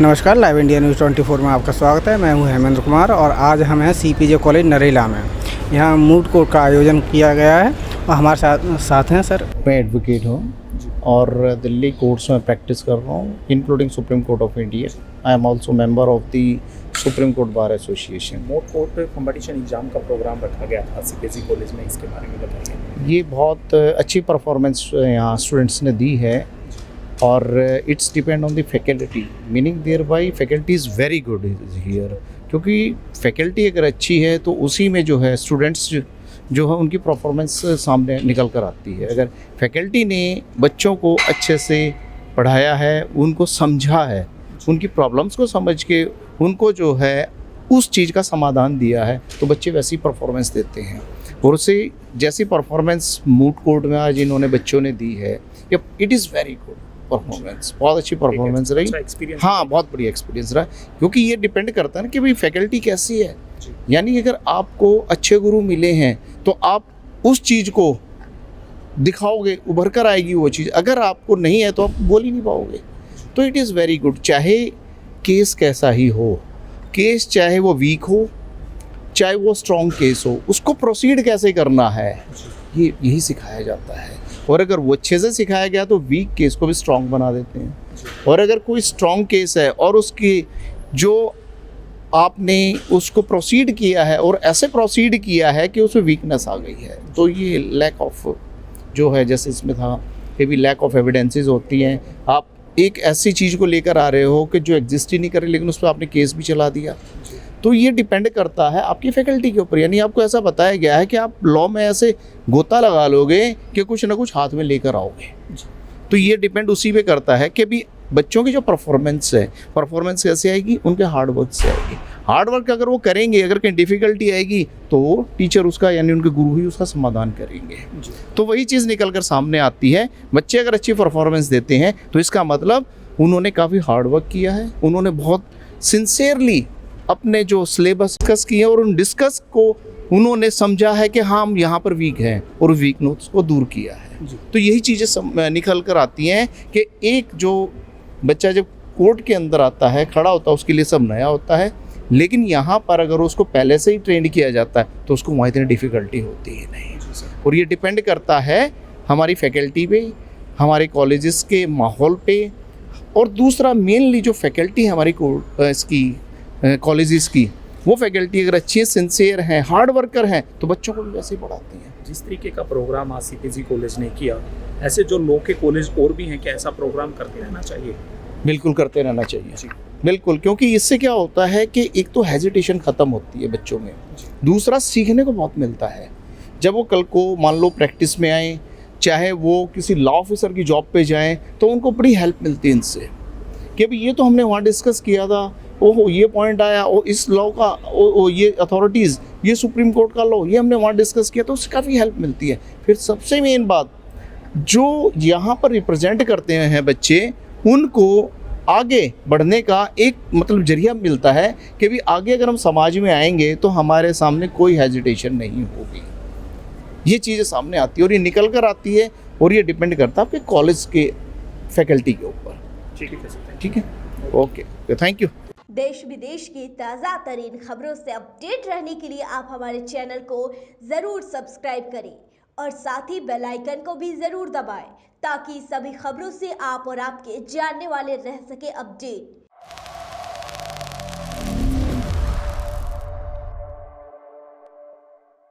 नमस्कार, live India news 24 में आपका स्वागत है। मैं हूं हेमेंद्र कुमार और आज हम हैं सीपीजे कॉलेज नरेला में। यहां मूड कोर्ट का आयोजन किया गया है और हमारे साथ हैं सर। मैं एडवोकेट हूँ और दिल्ली कोर्ट्स में प्रैक्टिस कर रहा हूँ, including supreme court of India. I am also member of the supreme court bar association. Moot court competition exam का प्रोग्राम रखा गया था सीपीजी कॉलेज में, इसके बारे में बताइए। ये बहुत अच्छी परफॉर्मेंस यहाँ स्टूडेंट्स ने दी है और it's depend on the faculty, meaning thereby faculty is very good here, क्योंकि फैकल्टी अगर अच्छी है तो उसी में जो है स्टूडेंट्स जो है उनकी परफॉर्मेंस सामने निकल कर आती है। अगर फैकल्टी ने बच्चों को अच्छे से पढ़ाया है, उनको समझा है, उनकी प्रॉब्लम्स को समझ के उनको जो है उस चीज़ का समाधान दिया है, तो बच्चे वैसी परफॉर्मेंस देते हैं। और उसे जैसी परफॉर्मेंस मूड कोर्ट में आज इन्होंने बच्चों ने दी है, it is very good performance, बहुत अच्छी परफॉर्मेंस रही। हाँ, बहुत बढ़िया एक्सपीरियंस रहा, क्योंकि ये डिपेंड करता है ना कि भाई फैकल्टी कैसी है। यानी अगर आपको अच्छे गुरु मिले हैं तो आप उस चीज़ को दिखाओगे, उभर कर आएगी वो चीज़। अगर आपको नहीं है तो आप बोल ही नहीं पाओगे। तो इट इज़ वेरी गुड, चाहे केस कैसा ही हो, केस चाहे वो वीक हो चाहे वो स्ट्रॉन्ग केस हो, उसको प्रोसीड कैसे करना है ये यही सिखाया जाता है। और अगर वो अच्छे से सिखाया गया तो वीक केस को भी स्ट्रॉन्ग बना देते हैं। और अगर कोई स्ट्रॉन्ग केस है और उसकी जो आपने उसको प्रोसीड किया है और ऐसे प्रोसीड किया है कि उसमें वीकनेस आ गई है, तो ये लैक ऑफ जो है, जैसे इसमें था कि भी लैक ऑफ एविडेंसेस होती हैं। आप एक ऐसी चीज़ को लेकर आ रहे हो कि जो एग्जिस्ट ही नहीं करे, लेकिन उस पर आपने केस भी चला दिया। तो ये डिपेंड करता है आपकी फैकल्टी के ऊपर। यानी आपको ऐसा बताया गया है कि आप लॉ में ऐसे गोता लगा लोगे कि कुछ ना कुछ हाथ में लेकर आओगे। तो ये डिपेंड उसी पे करता है कि भी बच्चों की जो परफॉर्मेंस है, परफॉर्मेंस कैसे आएगी, उनके हार्ड वर्क से आएगी। हार्ड वर्क अगर वो करेंगे, अगर कहीं डिफ़िकल्टी आएगी तो टीचर उसका यानी उनके गुरु ही उसका समाधान करेंगे। तो वही चीज़ निकल कर सामने आती है। बच्चे अगर अच्छी परफॉर्मेंस देते हैं तो इसका मतलब उन्होंने काफ़ी हार्ड वर्क किया है, उन्होंने बहुत सिंसियरली अपने जो सिलेबस डिस्कस किए और उन डिस्कस को उन्होंने समझा है कि हाँ हम यहाँ पर वीक हैं और वीकनेस को दूर किया है। तो यही चीज़ें निकल कर आती हैं कि एक जो बच्चा जब कोर्ट के अंदर आता है, खड़ा होता है, उसके लिए सब नया होता है, लेकिन यहाँ पर अगर उसको पहले से ही ट्रेंड किया जाता है तो उसको वहाँ इतनी डिफ़िकल्टी होती ही नहीं। और ये डिपेंड करता है हमारी फैकल्टी पे, हमारे कॉलेजेस के माहौल पे, और दूसरा मेनली जो फैकल्टी है हमारी इसकी कॉलेजेस की, वो फैकल्टी अगर अच्छी सिंसियर हैं, हार्ड वर्कर हैं, तो बच्चों को भी वैसे ही पढ़ाती हैं। जिस तरीके का प्रोग्राम आज सीपीजी कॉलेज ने किया, ऐसे जो लॉ के कॉलेज और भी हैं, क्या ऐसा प्रोग्राम करते रहना चाहिए? बिल्कुल करते रहना चाहिए, बिल्कुल, क्योंकि इससे क्या होता है कि एक तो हेजिटेशन ख़त्म होती है बच्चों में, दूसरा सीखने को बहुत मिलता है। जब वो कल को मान लो प्रैक्टिस में आए, चाहे वो किसी लॉ ऑफिसर की जॉब पे जाएं, तो उनको बड़ी हेल्प मिलती है इनसे कि भाई ये तो हमने वहाँ डिस्कस किया था, ओहो ये पॉइंट आया, ओ इस लॉ का ये अथॉरिटीज़, ये सुप्रीम कोर्ट का लॉ, ये हमने वहाँ डिस्कस किया, तो उससे काफ़ी हेल्प मिलती है। फिर सबसे मेन बात, जो यहाँ पर रिप्रेजेंट करते हैं बच्चे, उनको आगे बढ़ने का एक मतलब जरिया मिलता है कि भी आगे अगर हम समाज में आएंगे तो हमारे सामने कोई हेजिटेशन नहीं होगी। ये चीज़ें सामने आती है और ये निकल कर आती है, और ये डिपेंड करता है आपके कॉलेज के फैकल्टी के ऊपर। ठीक है, ओके, थैंक यू। देश विदेश की ताज़ा तरीन खबरों से अपडेट रहने के लिए आप हमारे चैनल को ज़रूर सब्सक्राइब करें और साथ ही बेल आइकन को भी ज़रूर दबाएं, ताकि सभी खबरों से आप और आपके जानने वाले रह सके अपडेट।